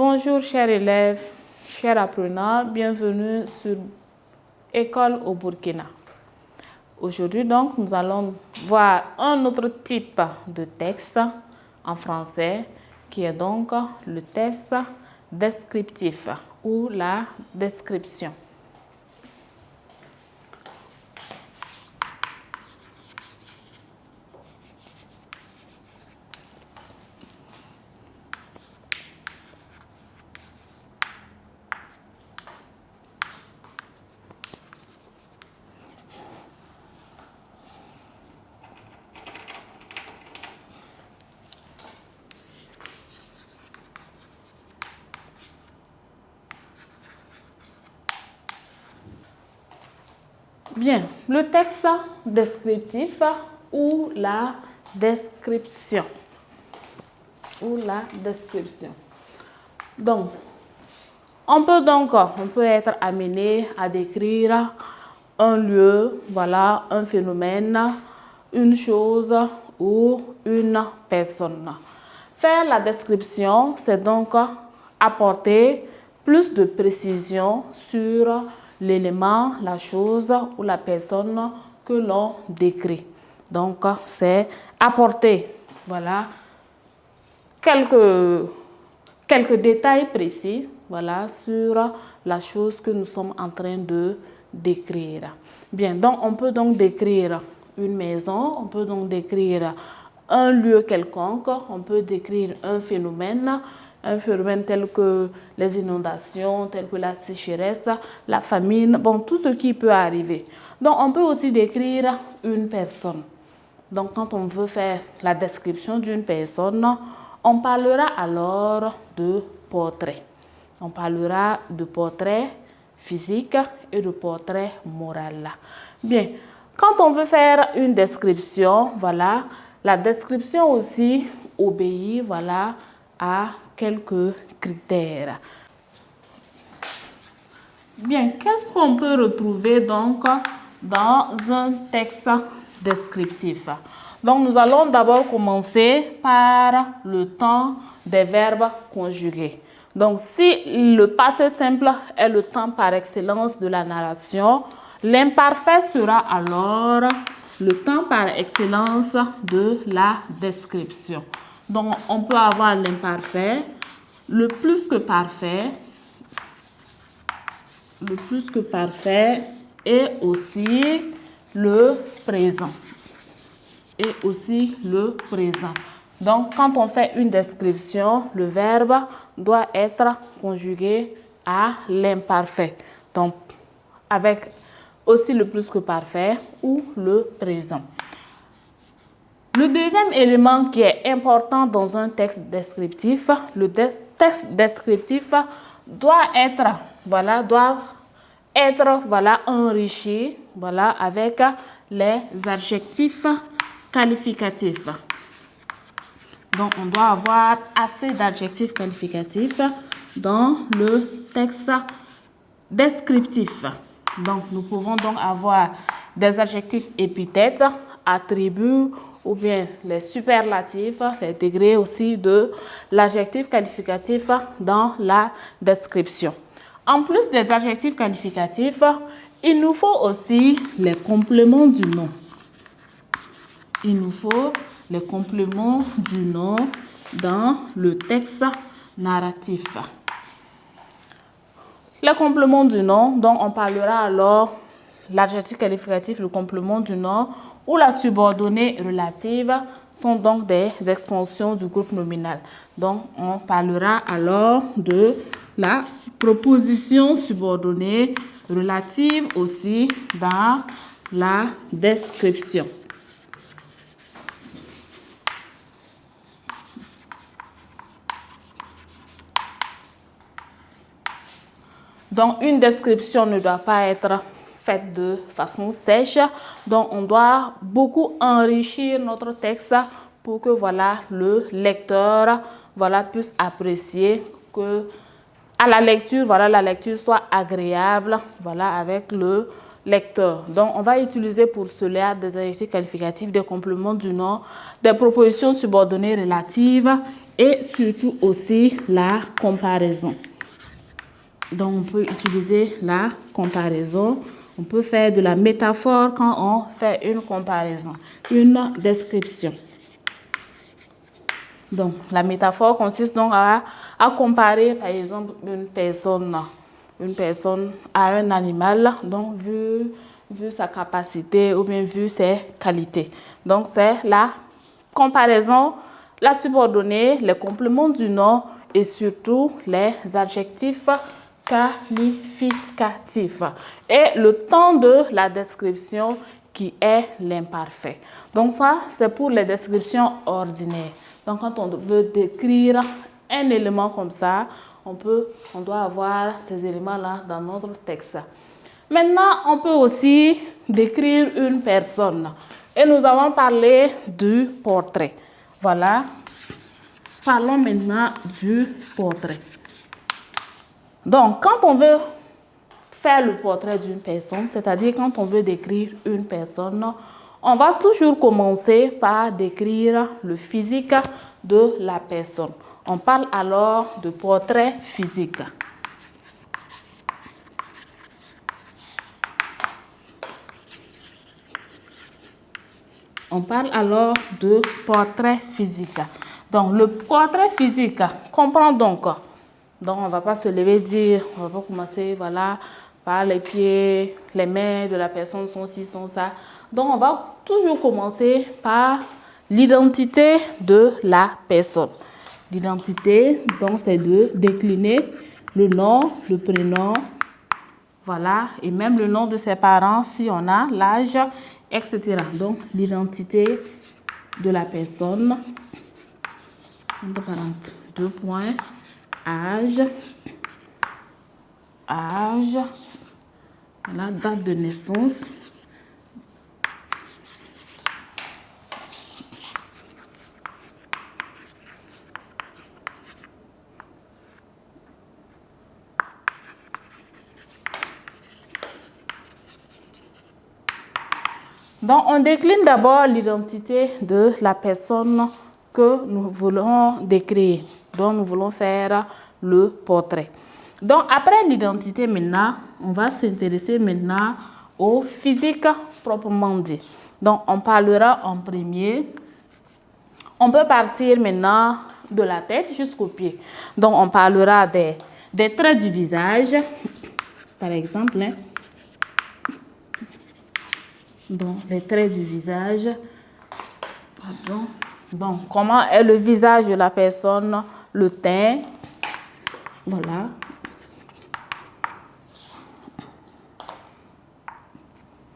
Bonjour chers élèves, chers apprenants, bienvenue sur École au Burkina. Aujourd'hui donc, nous allons voir un autre type de texte en français qui est donc le texte descriptif ou la description. Bien, le texte descriptif ou la description. Donc, on peut être amené à décrire un lieu, voilà, un phénomène, une chose ou une personne. Faire la description, c'est donc apporter plus de précision sur l'élément, la chose ou la personne que l'on décrit. Donc, c'est apporter, voilà, quelques détails précis, voilà, sur la chose que nous sommes en train de décrire. Bien, donc on peut donc décrire une maison, on peut donc décrire un lieu quelconque, on peut décrire un phénomène tel que les inondations, tel que la sécheresse, la famine, bon, tout ce qui peut arriver. Donc, on peut aussi décrire une personne. Donc, quand on veut faire la description d'une personne, on parlera alors de portrait. On parlera de portrait physique et de portrait moral. Bien, quand on veut faire une description, voilà, la description aussi obéit, voilà, à quelques critères. Bien, qu'est-ce qu'on peut retrouver donc dans un texte descriptif? Donc, nous allons d'abord commencer par le temps des verbes conjugués. Donc, si le passé simple est le temps par excellence de la narration, l'imparfait sera alors le temps par excellence de la description. Donc, on peut avoir l'imparfait, le plus que parfait et aussi le présent. Donc, quand on fait une description, le verbe doit être conjugué à l'imparfait. Donc, avec aussi le plus que parfait ou le présent. Le deuxième élément qui est important dans un texte descriptif, le texte descriptif doit être enrichi, voilà, avec les adjectifs qualificatifs. Donc, on doit avoir assez d'adjectifs qualificatifs dans le texte descriptif. Donc, nous pouvons donc avoir des adjectifs épithètes, attributs ou bien les superlatifs, les degrés aussi de l'adjectif qualificatif dans la description. En plus des adjectifs qualificatifs, il nous faut aussi les compléments du nom. Les compléments du nom dans le texte narratif. Les compléments du nom, donc on parlera alors l'adjectif qualificatif, le complément du nom ou la subordonnée relative sont donc des expansions du groupe nominal. Donc on parlera alors de la proposition subordonnée relative aussi dans la description. Donc, une description ne doit pas être faite de façon sèche. Donc, on doit beaucoup enrichir notre texte pour que voilà, le lecteur puisse apprécier que à la lecture, la lecture soit agréable avec le lecteur. Donc, on va utiliser pour cela des adjectifs qualificatifs, des compléments du nom, des propositions subordonnées relatives et surtout aussi la comparaison. Donc, on peut utiliser la comparaison. On peut faire de la métaphore quand on fait une comparaison, une description. Donc, la métaphore consiste donc à comparer, par exemple, une personne à un animal, donc vu sa capacité ou bien vu ses qualités. Donc, c'est la comparaison, la subordonnée, les compléments du nom et surtout les adjectifs qualificatifs. Et le temps de la description qui est l'imparfait. Donc ça, c'est pour les descriptions ordinaires. Donc quand on veut décrire un élément comme ça, on doit avoir ces éléments-là dans notre texte. Maintenant, on peut aussi décrire une personne. Et nous avons parlé du portrait. Voilà. Parlons maintenant du portrait. Donc, quand on veut faire le portrait d'une personne, c'est-à-dire quand on veut décrire une personne, on va toujours commencer par décrire le physique de la personne. On parle alors de portrait physique. On parle alors de portrait physique. Donc, le portrait physique comprend donc on ne va pas se lever et dire, on va pas commencer, voilà, par les pieds, les mains de la personne sont ci, sont ça. Donc, on va toujours commencer par l'identité de la personne. L'identité, donc, c'est de décliner le nom, le prénom, voilà, et même le nom de ses parents, si on a l'âge, etc. Donc, l'identité de la personne. 2 points. Âge, la date de naissance, donc on décline d'abord l'identité de la personne que nous voulons décrire, dont nous voulons faire le portrait. Donc après l'identité maintenant, on va s'intéresser maintenant au physique proprement dit. Donc on parlera en premier. On peut partir maintenant de la tête jusqu'aux pieds. Donc on parlera des traits du visage, par exemple. Donc les traits du visage. Pardon. Bon, comment est le visage de la personne, le teint, voilà.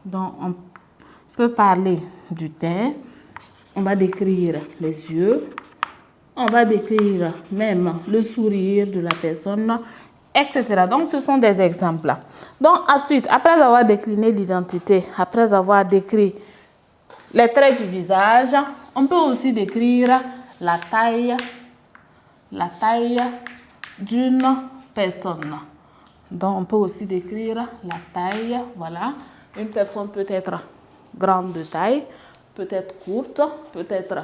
Donc, on peut parler du teint, on va décrire les yeux, on va décrire même le sourire de la personne, etc. Donc, ce sont des exemples. Donc, ensuite, après avoir décliné l'identité, après avoir décrit les traits du visage, on peut aussi décrire la taille d'une personne. Donc, on peut aussi décrire la taille, voilà. Une personne peut être grande de taille, peut être courte, peut être,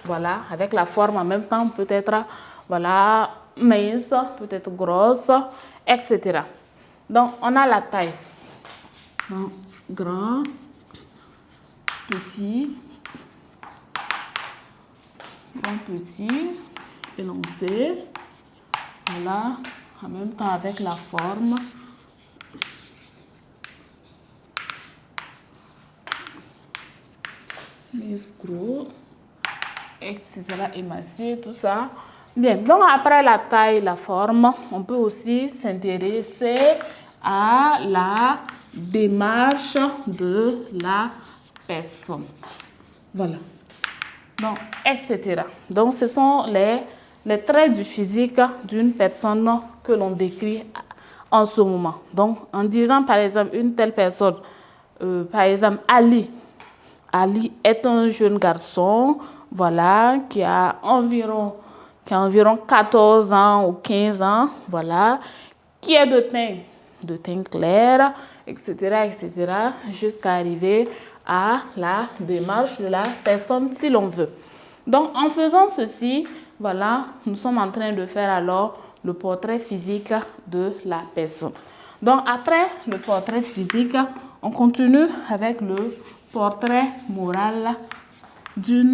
voilà, avec la forme en même temps, peut être, voilà, mince, peut être grosse, etc. Donc, on a la taille. Donc, grand, petit, élancé, voilà, en même temps avec la forme. Gros, etc. émacié, tout ça. Bien, donc après la taille, la forme, on peut aussi s'intéresser à la démarche de la personne. Voilà. Donc, etc. Donc, ce sont les traits du physique d'une personne que l'on décrit en ce moment. Donc, en disant par exemple une telle personne, par exemple Ali. Ali est un jeune garçon, voilà, qui a environ 14 ans ou 15 ans, voilà, qui est de teint clair, etc., jusqu'à arriver à la démarche de la personne si l'on veut. Donc, en faisant ceci, voilà, nous sommes en train de faire alors le portrait physique de la personne. Donc, après le portrait physique, on continue avec le portrait moral d'une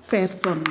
personne.